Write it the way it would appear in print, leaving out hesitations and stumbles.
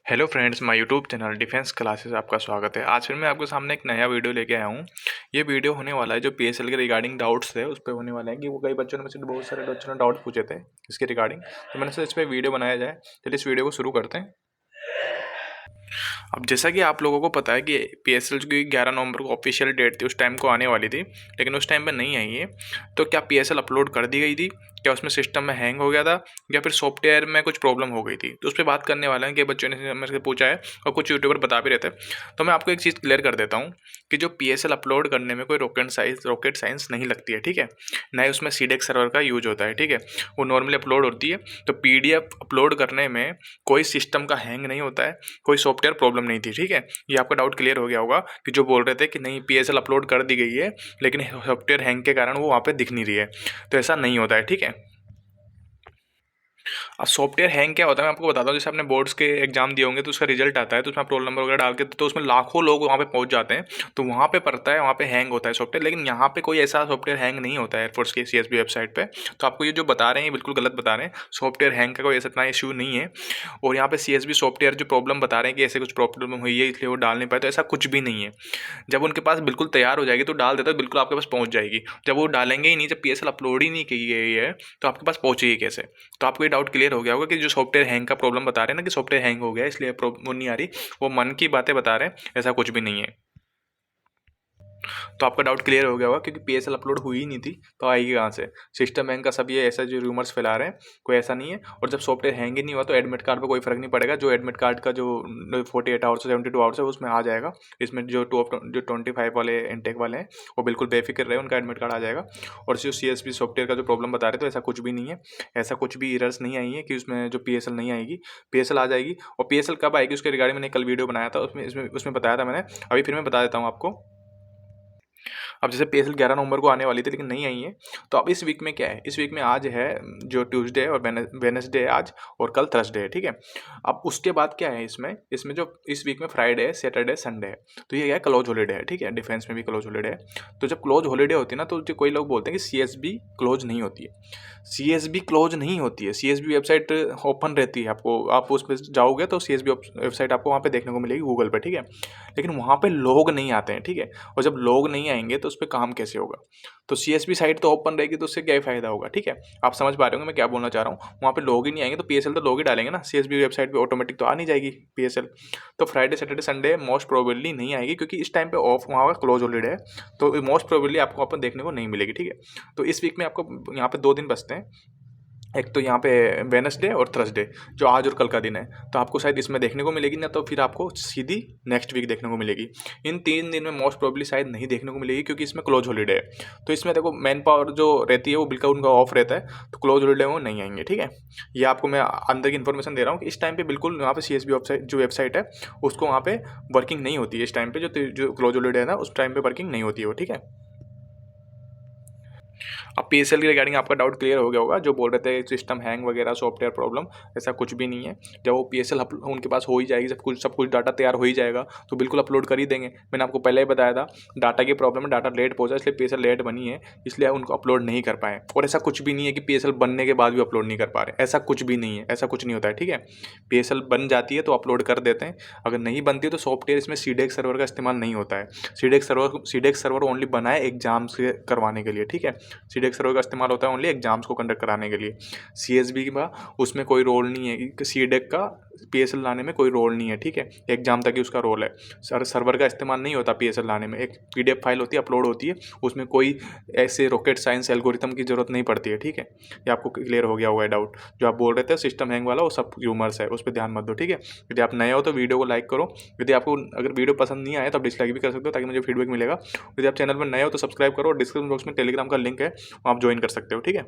Hello friends, my YouTube channel defence classes आपका स्वागत है। आज फिर मैं आपके सामने एक नया वीडियो लेके आया हूँ। ये वीडियो होने वाला है जो पीएसएल के रिगार्डिंग डाउट्स थे उस पर होने वाला है कि वो कई बच्चों ने मुझसे बहुत सारे बच्चों ने डाउट पूछे थे इसके रिगार्डिंग। तो मैंने सोचा इस पर वीडियो बनाया जाए। चलिए इस वीडियो को शुरू करते हैं। अब जैसा कि आप लोगों को पता है कि पीएसएल की 11 नवंबर को ऑफिशियल डेट थी, उस टाइम को आने वाली थी, लेकिन उस टाइम पे नहीं आई है। तो क्या पीएसएल अपलोड कर दी गई थी, क्या उसमें सिस्टम में हैंग हो गया था, या फिर सॉफ्टवेयर में कुछ प्रॉब्लम हो गई थी? तो उस पर बात करने वाला है कि बच्चों ने मेरे से पूछा है और कुछ यूट्यूबर बता भी रहते हैं। तो मैं आपको एक चीज़ क्लियर कर देता हूँ कि जो पीएसएल अपलोड करने में कोई रॉकेट साइंस नहीं लगती है, ठीक है। ना ही उसमें सीडेक सर्वर का यूज होता है, ठीक है। वो नॉर्मली अपलोड होती है। तो पीडीएफ अपलोड करने में कोई सिस्टम का हैंग नहीं होता है, कोई सॉफ्टवेयर प्रॉब्लम नहीं थी, ठीक है। ये आपका डाउट क्लियर हो गया होगा कि जो बोल रहे थे कि नहीं पीएसएल अपलोड कर दी गई है लेकिन सॉफ्टवेयर हैंग के कारण वो वहाँ पे दिख नहीं रही है। तो ऐसा नहीं होता है, ठीक है। अब सॉफ्टवेयर हैंग क्या होता है मैं आपको बताता हूँ। जैसे आपने बोर्ड्स के एग्जाम दिए होंगे तो उसका रिजल्ट आता है, तो उसमें आप रोल नंबर वगैरह डाल के तो उसमें लाखों लोग वहाँ पे पहुँच जाते हैं। तो वहाँ पे पड़ता है, वहाँ पे हैंग होता है सॉफ्टवेयर। लेकिन यहाँ पे कोई ऐसा सॉफ्टवेयर हैंग नहीं होता है एयरफोर्स की सीएसबी वेबसाइट पे। तो आपको ये जो बता रहे हैं ये बिल्कुल गलत बता रहे हैं। सॉफ्टवेयर हैंग का कोई ऐसा इतना इशू नहीं है। और यहाँ पे सीएसबी सॉफ्टवेयर जो प्रॉब्लम बता रहे हैं कि ऐसे कुछ प्रॉब्लम हुई है इसलिए वो डाल नहीं पाए, तो ऐसा कुछ भी नहीं है। जब उनके पास बिल्कुल तैयार हो जाएगी तो डाल देता है, बिल्कुल आपके पास पहुँच जाएगी। जब वो डालेंगे ही नहीं, जब पीएसएल अपलोड ही नहीं की गई है तो आपके पास पहुँचेगी कैसे? तो आपको ये डाउट क्लियर हो गया होगा कि जो सॉफ्टवेयर हैंग का प्रॉब्लम बता रहे हैं ना कि सॉफ्टवेयर हैंग हो गया इसलिए वो नहीं आ रही, वो मन की बातें बता रहे हैं, ऐसा कुछ भी नहीं है। तो आपका डाउट क्लियर हो गया होगा क्योंकि पीएसएल अपलोड हुई ही नहीं थी तो आएगी कहाँ से? सिस्टम हैंग का सब ये ऐसा जो रूमर्स फैला रहे हैं, कोई ऐसा नहीं है। और जब सॉफ्टवेयर हैंग ही नहीं हुआ तो एडमिट कार्ड पे कोई फर्क नहीं पड़ेगा। जो एडमिट कार्ड का जो 48 आवर्स से 72 आवर्स है उसमें आ जाएगा। इसमें जो 25 वाले इनटेक वाले हैं वो बिल्कुल बेफिक्र रहे, उनका एडमिट कार्ड आ जाएगा। और जो सीएसपी सॉफ्टवेयर का जो प्रॉब्लम बता रहे तो ऐसा कुछ भी नहीं है। ऐसा कुछ भी एरर्स नहीं आई है कि उसमें जो पीएसएल नहीं आएगी, पीएसएल आ जाएगी। और पीएसएल कब आएगी उसके रिगार्डिंग मैंने कल वीडियो बनाया था, उसमें बताया था मैंने। अभी फिर मैं बता देता हूँ आपको। अब जैसे पीएसएल 11 नवंबर को आने वाली थी लेकिन नहीं आई है। तो अब इस वीक में क्या है, इस वीक में आज है जो ट्यूसडे है और वेडनेसडे है आज, और कल थर्सडे है, ठीक है। अब उसके बाद क्या है इसमें जो इस वीक में फ्राइडे है, सैटरडे, संडे है। तो ये क्या है, क्लोज हॉलीडे है, ठीक है। डिफेंस में भी क्लोज हॉलीडे है। तो जब क्लोज हॉलीडे होती है ना तो जो कोई लोग बोलते हैं कि सीएसबी क्लोज नहीं होती है। सीएसबी क्लोज नहीं होती है, सीएसबी वेबसाइट ओपन रहती है। आपको आप उस पर जाओगे तो सीएसबी वेबसाइट आपको वहाँ पे देखने को मिलेगी गूगल पे, ठीक है। लेकिन वहाँ पे लोग नहीं आते हैं, ठीक है। और जब लोग नहीं आएंगे तो उस पर काम कैसे होगा? तो सीएसबी साइट तो ओपन रहेगी तो उससे क्या फ़ायदा होगा, ठीक है। आप समझ पा रहे होंगे मैं क्या बोलना चाह रहा हूँ। वहाँ पे लोग ही नहीं आएंगे तो पीएसएल तो लोग ही डालेंगे ना, सीएसबी वेबसाइट पे ऑटोमेटिक तो आ नहीं जाएगी पीएसएल। तो Friday Saturday Sunday most probably नहीं आएगी क्योंकि इस टाइम पे ऑफ वहाँ का क्लोज हॉलीडे है। तो मोस्ट प्रोबेबली आपको वहाँ पर देखने को नहीं मिलेगी, ठीक है। तो इस वीक में आपको यहाँ पे 2 दिन बचते हैं। एक तो यहाँ पे वेडनेसडे और थर्सडे, जो आज और कल का दिन है। तो आपको शायद इसमें देखने को मिलेगी, ना तो फिर आपको सीधी नेक्स्ट वीक देखने को मिलेगी। इन 3 दिन में मोस्ट प्रोबेबली शायद नहीं देखने को मिलेगी क्योंकि इसमें क्लोज हॉलीडे है। तो इसमें देखो मैन पावर जो रहती है वो बिल्कुल उनका ऑफ रहता है, तो क्लोज हॉलीडे में वो नहीं आएंगे, ठीक है। ये आपको मैं अंदर की इन्फॉर्मेशन दे रहा हूँ कि इस टाइम पे बिल्कुल यहाँ पे सीएसबी वेबसाइट है उसको वहाँ पे वर्किंग नहीं होती है। इस टाइम पे जो क्लोज हॉलीडे है ना उस टाइम पे वर्किंग नहीं होती है वो, ठीक है। अब पीएसएल के रिगार्डिंग आपका डाउट क्लियर हो गया होगा। जो बोल रहे थे सिस्टम हैंग वगैरह सॉफ्टवेयर प्रॉब्लम, ऐसा कुछ भी नहीं है। जब वो पीएसएल उनके पास हो ही जाएगी, सब कुछ डाटा तैयार हो ही जाएगा तो बिल्कुल अपलोड कर ही देंगे। मैंने आपको पहले ही बताया था डाटा की प्रॉब्लम है, डाटा लेट पहुंचा इसलिए पीएसएल लेट बनी है, इसलिए उनको अपलोड नहीं कर पाए। और ऐसा कुछ भी नहीं है कि पीएसएल बनने के बाद भी अपलोड नहीं कर पा रहे, ऐसा कुछ भी नहीं है, ऐसा कुछ नहीं होता है, ठीक है। पीएसएल बन जाती है तो अपलोड कर देते हैं, अगर नहीं बनती है तो सॉफ्टवेयर इसमें सीडेक सर्वर का इस्तेमाल नहीं होता है। सीडेक सर्वर ओनली बना है एग्जाम्स करवाने के लिए, ठीक है। सीडेक सर्वर का इस्तेमाल होता है ओनली एग्जाम्स को कंडक्ट कराने के लिए। सीएसबी का उसमें कोई रोल नहीं है कि सीडेक का पीएसएल लाने में कोई रोल नहीं है, ठीक है। एग्जाम तक ही उसका रोल है। सर्वर का इस्तेमाल नहीं होता पीएसएल लाने में। एक पीडीएफ फाइल होती है, अपलोड होती है, उसमें कोई ऐसे रॉकेट साइंस एल्गोरिथम की जरूरत नहीं पड़ती है, ठीक है। ये आपको क्लियर हो गया हुआ है डाउट। जो आप बोल रहे थे सिस्टम हैंग वाला वो सब ह्यूमर्स है, उस पर ध्यान मत दो, ठीक है। यदि आप नए हो तो वीडियो को लाइक करो। यदि आपको अगर वीडियो पसंद नहीं आए तो आप डिसलाइक भी कर सकते हो ताकि मुझे फीडबैक मिलेगा। यदि आप चैनल पर नए हो तो सब्सक्राइब करो और डिस्क्रिप्शन बॉक्स में टेलीग्राम का लिंक है, वहाँ आप ज्वाइन कर सकते हो, ठीक है।